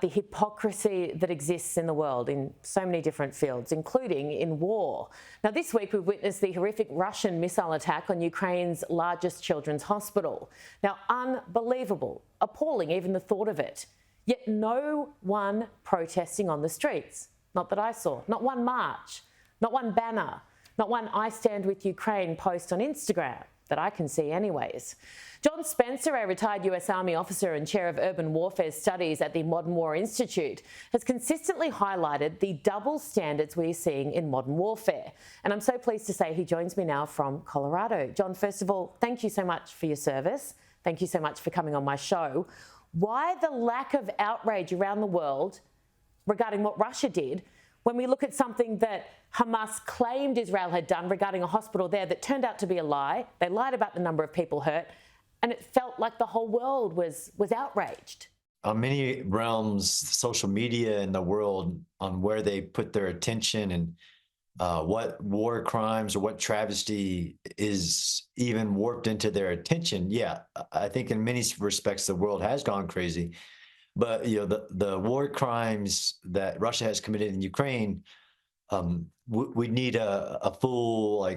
The hypocrisy that exists in the world in so many different fields, including in war. Now, this week we've witnessed the horrific Russian missile attack on Ukraine's largest children's hospital. Now, unbelievable, appalling, even the thought of it. Yet no one protesting on the streets. Not that I saw. Not one march, not one banner, not one I Stand With Ukraine post on Instagram that I can see anyways. John Spencer, a retired US Army officer and chair of urban warfare studies at the Modern War Institute, has consistently highlighted the double standards we're seeing in modern warfare. And I'm so pleased to say he joins me now from Colorado. John, first of all, thank you so much for your service. Thank you so much for coming on my show. Why the lack of outrage around the world regarding what Russia did when we look at something that Hamas claimed Israel had done regarding a hospital there that turned out to be a lie? They lied about the number of people hurt, and it felt like the whole world was outraged. On many realms, social media in the world, on where they put their attention and what war crimes or what travesty is even warped into their attention. Yeah, I think in many respects the world has gone crazy. But the war crimes that Russia has committed in Ukraine, we need a full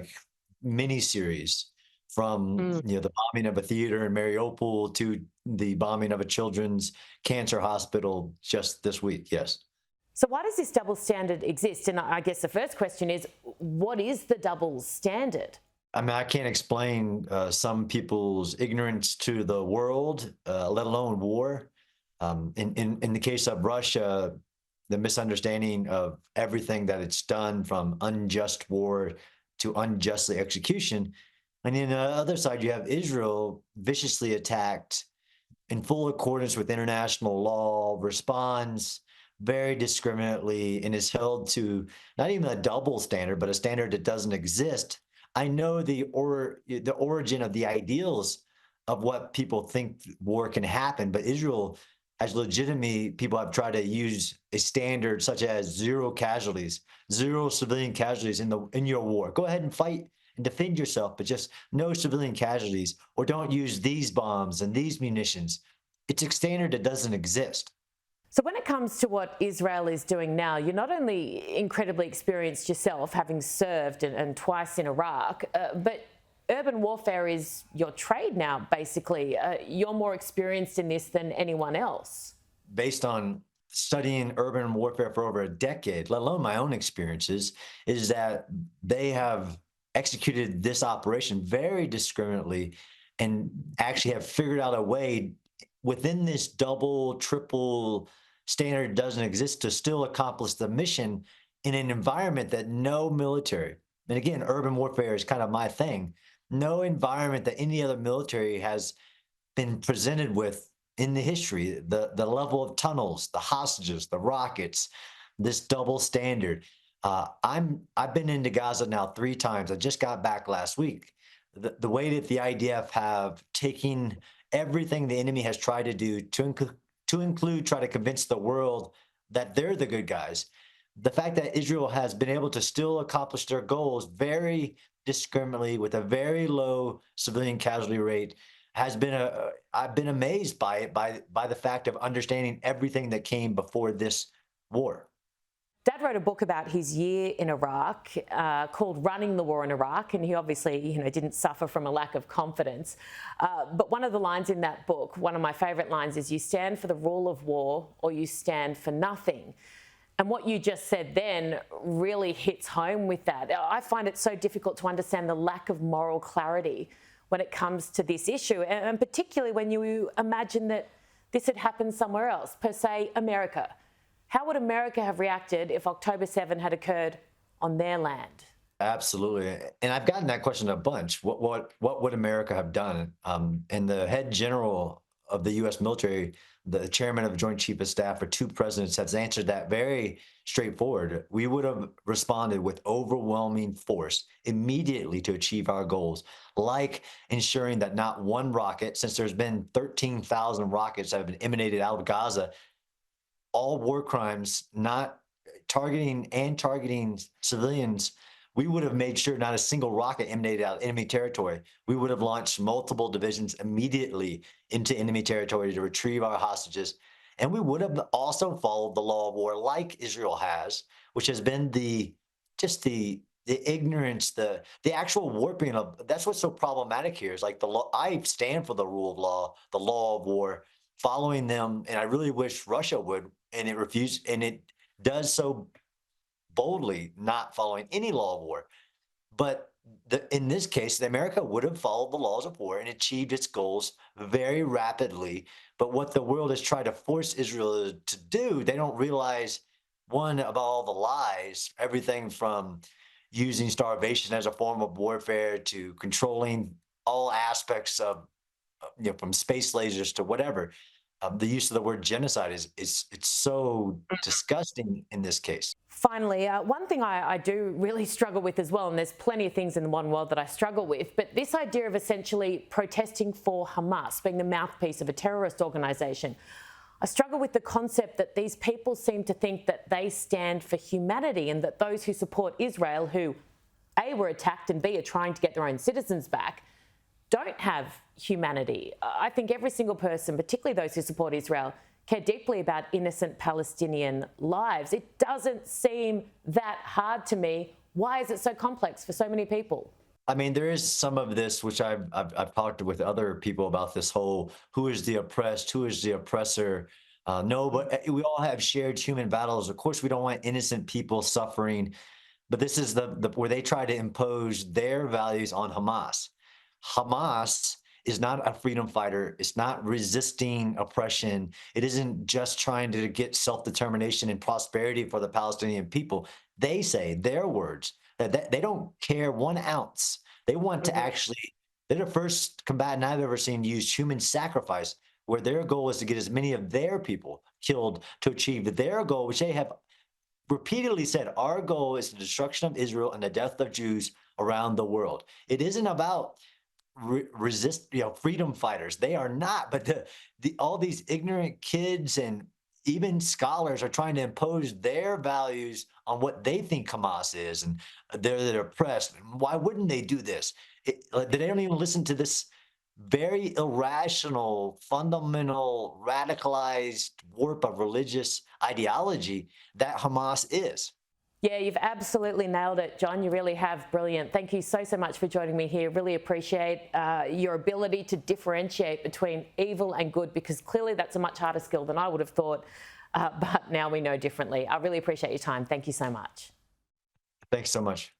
mini series from the bombing of a theater in Mariupol to the bombing of a children's cancer hospital just this week. Yes. So why does this double standard exist? And I guess the first question is, what is the double standard? I mean, I can't explain some people's ignorance to the world, let alone war. In the case of Russia, the misunderstanding of everything that it's done, from unjust war to unjustly execution. And on the other side, you have Israel viciously attacked in full accordance with international law, responds very discriminately, and is held to not even a double standard, but a standard that doesn't exist. I know the origin of the ideals of what people think war can happen, but Israel, as legitimately, people have tried to use a standard such as zero casualties, zero civilian casualties in your war. Go ahead and fight and defend yourself, but just no civilian casualties, or don't use these bombs and these munitions. It's a standard that doesn't exist. So when it comes to what Israel is doing now, you're not only incredibly experienced yourself, having served and twice in Iraq, but urban warfare is your trade now, basically. You're more experienced in this than anyone else. Based on studying urban warfare for over a decade, let alone my own experiences, is that they have executed this operation very discriminately and actually have figured out a way within this double, triple standard doesn't exist to still accomplish the mission in an environment that no military, and again, urban warfare is kind of my thing, no environment that any other military has been presented with in the history, the level of tunnels, the hostages, the rockets, this double standard. I've been into Gaza now 3 times. I just got back last week. The way that the IDF have taken everything the enemy has tried to do to include try to convince the world that they're the good guys. The fact that Israel has been able to still accomplish their goals very discriminately with a very low civilian casualty rate has been I've been amazed by it, by the fact of understanding everything that came before this war. Dad wrote a book about his year in Iraq called Running the War in Iraq, and he obviously, didn't suffer from a lack of confidence. But one of the lines in that book, one of my favourite lines, is you stand for the rule of war or you stand for nothing. And what you just said then really hits home with that. I find it so difficult to understand the lack of moral clarity when it comes to this issue, and particularly when you imagine that this had happened somewhere else, per se America. How would America have reacted if October 7 had occurred on their land? Absolutely. And I've gotten that question a bunch. What would America have done? And the head general of the U.S. military, the chairman of the Joint Chief of Staff for 2 presidents, has answered that very straightforward. We would have responded with overwhelming force immediately to achieve our goals, like ensuring that not one rocket, since there's been 13,000 rockets that have been emanated out of Gaza, all war crimes, not targeting civilians, we would have made sure not a single rocket emanated out of enemy territory. We would have launched multiple divisions immediately into enemy territory to retrieve our hostages And we would have also followed the law of war like Israel has, which has been the ignorance, the actual warping of that's what's so problematic here is like the law. I stand for the rule of law, the law of war, following them, and I really wish Russia would, and it refused, and it does so boldly, not following any law of war. But in this case, America would have followed the laws of war and achieved its goals very rapidly. But what the world has tried to force Israel to do, they don't realize one about all the lies, everything from using starvation as a form of warfare to controlling all aspects of, from space lasers to whatever. The use of the word genocide is it's so disgusting in this case. Finally, one thing I do really struggle with as well, and there's plenty of things in the modern world that I struggle with, but this idea of essentially protesting for Hamas, being the mouthpiece of a terrorist organisation, I struggle with the concept that these people seem to think that they stand for humanity and that those who support Israel, who A, were attacked and B, are trying to get their own citizens back, don't have humanity. I think every single person, particularly those who support Israel, care deeply about innocent Palestinian lives. It doesn't seem that hard to me. Why is it so complex for so many people? I mean, there is some of this, which I've talked with other people about this whole who is the oppressed, who is the oppressor. No, but we all have shared human battles. Of course, we don't want innocent people suffering, but this is the where they try to impose their values on Hamas. Hamas is not a freedom fighter. It's not resisting oppression. It isn't just trying to get self-determination and prosperity for the Palestinian people. They say their words that they don't care 1 ounce. They want to actually, they're the first combatant I've ever seen use human sacrifice, where their goal is to get as many of their people killed to achieve their goal, which they have repeatedly said, our goal is the destruction of Israel and the death of Jews around the world. It isn't about resist, freedom fighters. They are not, but the all these ignorant kids and even scholars are trying to impose their values on what they think Hamas is, and they're oppressed. Why wouldn't they do this? They don't even listen to this very irrational, fundamental, radicalized warp of religious ideology that Hamas is. Yeah, you've absolutely nailed it, John. You really have. Brilliant. Thank you so much for joining me here. Really appreciate your ability to differentiate between evil and good, because clearly that's a much harder skill than I would have thought. But now we know differently. I really appreciate your time. Thank you so much. Thanks so much.